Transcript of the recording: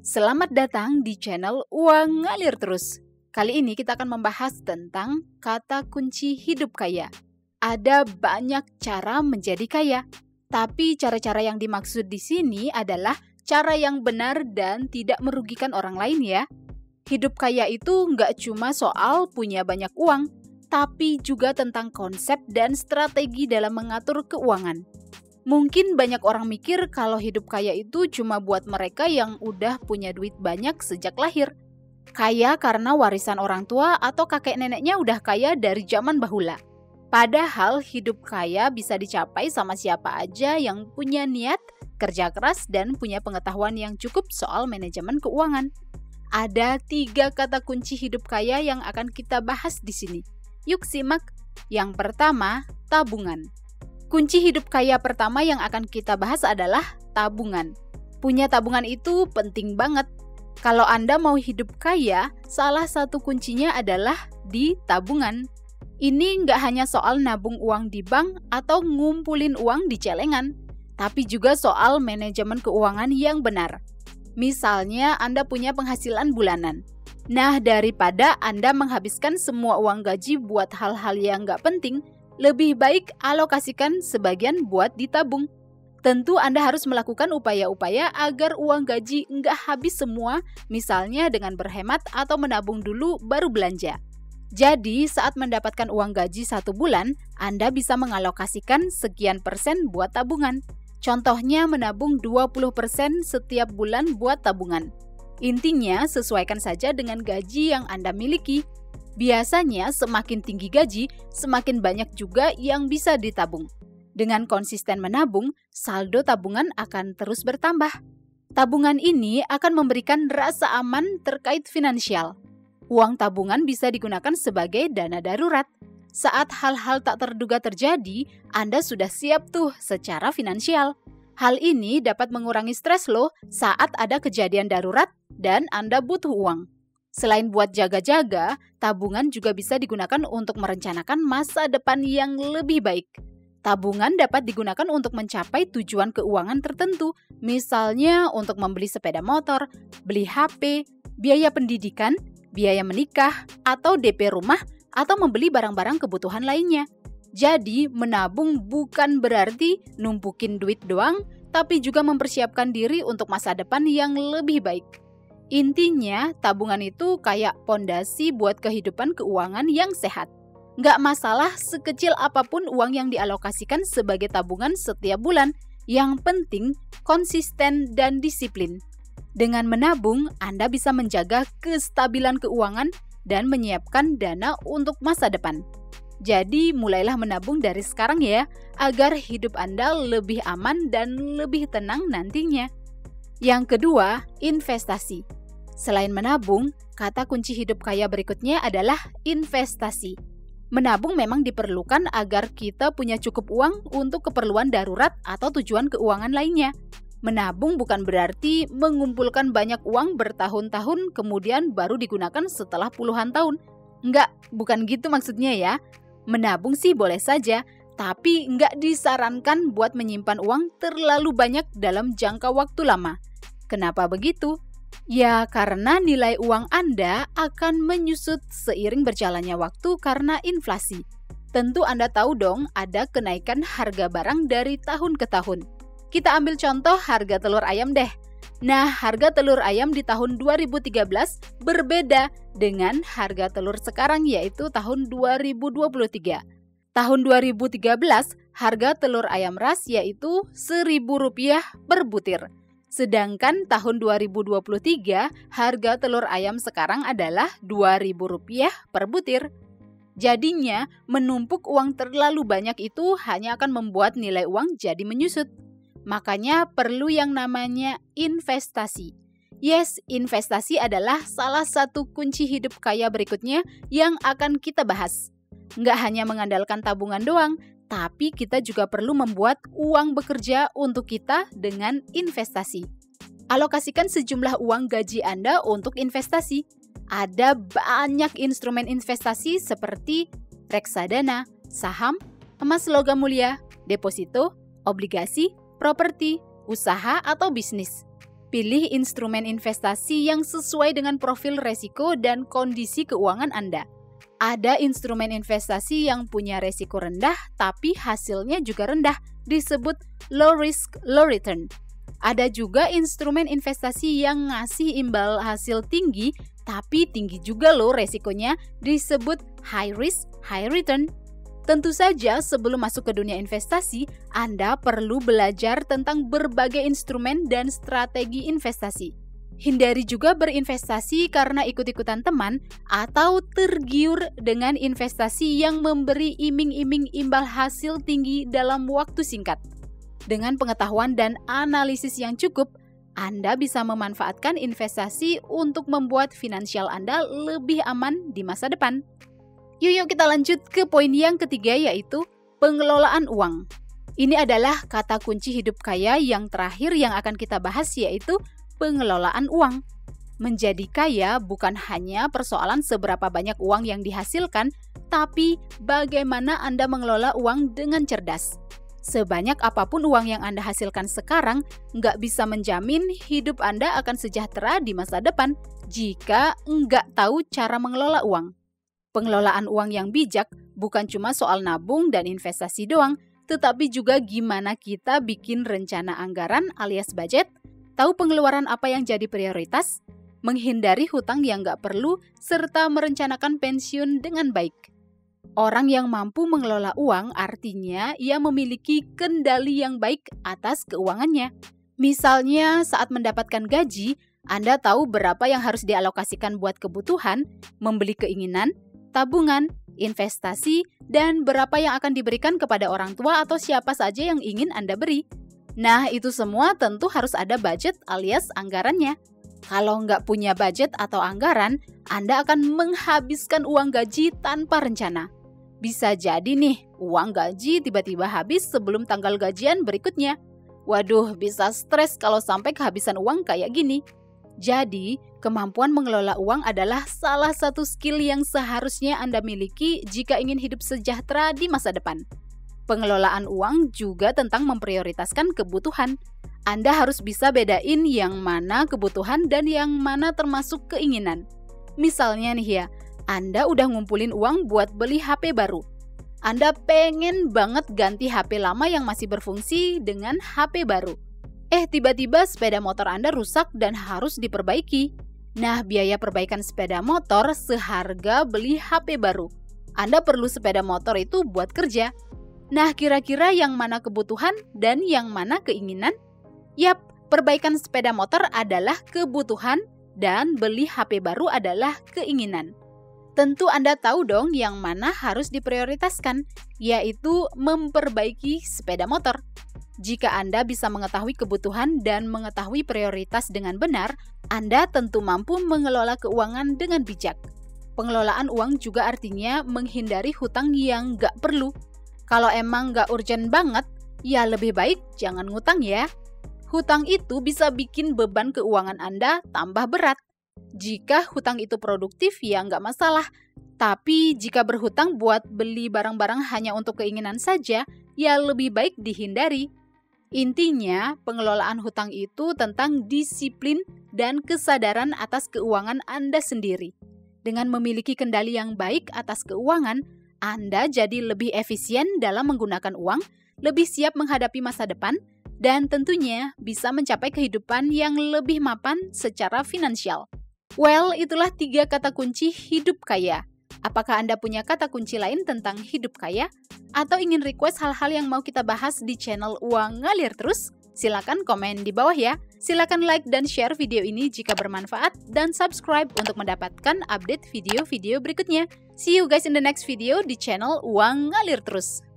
Selamat datang di channel Uang Ngalir Terus. Kali ini kita akan membahas tentang kata kunci hidup kaya. Ada banyak cara menjadi kaya, tapi cara-cara yang dimaksud di sini adalah cara yang benar dan tidak merugikan orang lain ya. Hidup kaya itu nggak cuma soal punya banyak uang, tapi juga tentang konsep dan strategi dalam mengatur keuangan. Mungkin banyak orang mikir kalau hidup kaya itu cuma buat mereka yang udah punya duit banyak sejak lahir. Kaya karena warisan orang tua atau kakek neneknya udah kaya dari zaman bahula. Padahal hidup kaya bisa dicapai sama siapa aja yang punya niat, kerja keras, dan punya pengetahuan yang cukup soal manajemen keuangan. Ada 3 kata kunci hidup kaya yang akan kita bahas di sini. Yuk simak. Yang pertama, tabungan. Kunci hidup kaya pertama yang akan kita bahas adalah tabungan. Punya tabungan itu penting banget. Kalau Anda mau hidup kaya, salah satu kuncinya adalah di tabungan. Ini nggak hanya soal nabung uang di bank atau ngumpulin uang di celengan, tapi juga soal manajemen keuangan yang benar. Misalnya Anda punya penghasilan bulanan. Nah, daripada Anda menghabiskan semua uang gaji buat hal-hal yang nggak penting, lebih baik alokasikan sebagian buat ditabung. Tentu Anda harus melakukan upaya-upaya agar uang gaji nggak habis semua, misalnya dengan berhemat atau menabung dulu baru belanja. Jadi, saat mendapatkan uang gaji 1 bulan, Anda bisa mengalokasikan sekian persen buat tabungan. Contohnya menabung 20% setiap bulan buat tabungan. Intinya, sesuaikan saja dengan gaji yang Anda miliki. Biasanya semakin tinggi gaji, semakin banyak juga yang bisa ditabung. Dengan konsisten menabung, saldo tabungan akan terus bertambah. Tabungan ini akan memberikan rasa aman terkait finansial. Uang tabungan bisa digunakan sebagai dana darurat. Saat hal-hal tak terduga terjadi, Anda sudah siap tuh secara finansial. Hal ini dapat mengurangi stres loh saat ada kejadian darurat dan Anda butuh uang. Selain buat jaga-jaga, tabungan juga bisa digunakan untuk merencanakan masa depan yang lebih baik. Tabungan dapat digunakan untuk mencapai tujuan keuangan tertentu, misalnya untuk membeli sepeda motor, beli HP, biaya pendidikan, biaya menikah, atau DP rumah, atau membeli barang-barang kebutuhan lainnya. Jadi, menabung bukan berarti numpukin duit doang, tapi juga mempersiapkan diri untuk masa depan yang lebih baik. Intinya, tabungan itu kayak pondasi buat kehidupan keuangan yang sehat. Nggak masalah sekecil apapun uang yang dialokasikan sebagai tabungan setiap bulan. Yang penting, konsisten dan disiplin. Dengan menabung, Anda bisa menjaga kestabilan keuangan dan menyiapkan dana untuk masa depan. Jadi, mulailah menabung dari sekarang ya, agar hidup Anda lebih aman dan lebih tenang nantinya. Yang kedua, investasi. Selain menabung, kata kunci hidup kaya berikutnya adalah investasi. Menabung memang diperlukan agar kita punya cukup uang untuk keperluan darurat atau tujuan keuangan lainnya. Menabung bukan berarti mengumpulkan banyak uang bertahun-tahun kemudian baru digunakan setelah puluhan tahun. Enggak, bukan gitu maksudnya ya. Menabung sih boleh saja, tapi enggak disarankan buat menyimpan uang terlalu banyak dalam jangka waktu lama. Kenapa begitu? Ya, karena nilai uang Anda akan menyusut seiring berjalannya waktu karena inflasi. Tentu Anda tahu dong ada kenaikan harga barang dari tahun ke tahun. Kita ambil contoh harga telur ayam deh. Nah, harga telur ayam di tahun 2013 berbeda dengan harga telur sekarang yaitu tahun 2023. Tahun 2013, harga telur ayam ras yaitu Rp1.000 per butir. Sedangkan tahun 2023, harga telur ayam sekarang adalah Rp2.000 per butir. Jadinya, menumpuk uang terlalu banyak itu hanya akan membuat nilai uang jadi menyusut. Makanya perlu yang namanya investasi. Yes, investasi adalah salah satu kunci hidup kaya berikutnya yang akan kita bahas. Nggak hanya mengandalkan tabungan doang, tapi kita juga perlu membuat uang bekerja untuk kita dengan investasi. Alokasikan sejumlah uang gaji Anda untuk investasi. Ada banyak instrumen investasi seperti reksadana, saham, emas logam mulia, deposito, obligasi, properti, usaha, atau bisnis. Pilih instrumen investasi yang sesuai dengan profil resiko dan kondisi keuangan Anda. Ada instrumen investasi yang punya resiko rendah tapi hasilnya juga rendah, disebut low risk, low return. Ada juga instrumen investasi yang ngasih imbal hasil tinggi tapi tinggi juga loh resikonya, disebut high risk, high return. Tentu saja sebelum masuk ke dunia investasi, Anda perlu belajar tentang berbagai instrumen dan strategi investasi. Hindari juga berinvestasi karena ikut-ikutan teman atau tergiur dengan investasi yang memberi iming-iming imbal hasil tinggi dalam waktu singkat. Dengan pengetahuan dan analisis yang cukup, Anda bisa memanfaatkan investasi untuk membuat finansial Anda lebih aman di masa depan. Yuk kita lanjut ke poin yang ketiga, yaitu pengelolaan uang. Ini adalah kata kunci hidup kaya yang terakhir yang akan kita bahas, yaitu pengelolaan uang. Menjadi kaya bukan hanya persoalan seberapa banyak uang yang dihasilkan, tapi bagaimana Anda mengelola uang dengan cerdas. Sebanyak apapun uang yang Anda hasilkan sekarang, nggak bisa menjamin hidup Anda akan sejahtera di masa depan jika nggak tahu cara mengelola uang. Pengelolaan uang yang bijak bukan cuma soal nabung dan investasi doang, tetapi juga gimana kita bikin rencana anggaran alias budget, tahu pengeluaran apa yang jadi prioritas, menghindari hutang yang nggak perlu, serta merencanakan pensiun dengan baik. Orang yang mampu mengelola uang artinya ia memiliki kendali yang baik atas keuangannya. Misalnya saat mendapatkan gaji, Anda tahu berapa yang harus dialokasikan buat kebutuhan, membeli keinginan, tabungan, investasi, dan berapa yang akan diberikan kepada orang tua atau siapa saja yang ingin Anda beri. Nah, itu semua tentu harus ada budget alias anggarannya. Kalau nggak punya budget atau anggaran, Anda akan menghabiskan uang gaji tanpa rencana. Bisa jadi nih, uang gaji tiba-tiba habis sebelum tanggal gajian berikutnya. Waduh, bisa stres kalau sampai kehabisan uang kayak gini. Jadi, kemampuan mengelola uang adalah salah satu skill yang seharusnya Anda miliki jika ingin hidup sejahtera di masa depan. Pengelolaan uang juga tentang memprioritaskan kebutuhan. Anda harus bisa bedain yang mana kebutuhan dan yang mana termasuk keinginan. Misalnya nih ya, Anda udah ngumpulin uang buat beli HP baru. Anda pengen banget ganti HP lama yang masih berfungsi dengan HP baru. Tiba-tiba sepeda motor Anda rusak dan harus diperbaiki. Nah, biaya perbaikan sepeda motor seharga beli HP baru. Anda perlu sepeda motor itu buat kerja. Nah, kira-kira yang mana kebutuhan dan yang mana keinginan? Yap, perbaikan sepeda motor adalah kebutuhan dan beli HP baru adalah keinginan. Tentu Anda tahu dong yang mana harus diprioritaskan, yaitu memperbaiki sepeda motor. Jika Anda bisa mengetahui kebutuhan dan mengetahui prioritas dengan benar, Anda tentu mampu mengelola keuangan dengan bijak. Pengelolaan uang juga artinya menghindari hutang yang nggak perlu. Kalau emang nggak urgent banget, ya lebih baik jangan ngutang ya. Hutang itu bisa bikin beban keuangan Anda tambah berat. Jika hutang itu produktif, ya nggak masalah. Tapi jika berhutang buat beli barang-barang hanya untuk keinginan saja, ya lebih baik dihindari. Intinya, pengelolaan hutang itu tentang disiplin dan kesadaran atas keuangan Anda sendiri. Dengan memiliki kendali yang baik atas keuangan, Anda jadi lebih efisien dalam menggunakan uang, lebih siap menghadapi masa depan, dan tentunya bisa mencapai kehidupan yang lebih mapan secara finansial. Well, itulah 3 kata kunci hidup kaya. Apakah Anda punya kata kunci lain tentang hidup kaya? Atau ingin request hal-hal yang mau kita bahas di channel Uang Ngalir Terus? Silakan komen di bawah ya. Silakan like dan share video ini jika bermanfaat dan subscribe untuk mendapatkan update video-video berikutnya. See you guys in the next video di channel Uang Ngalir Terus.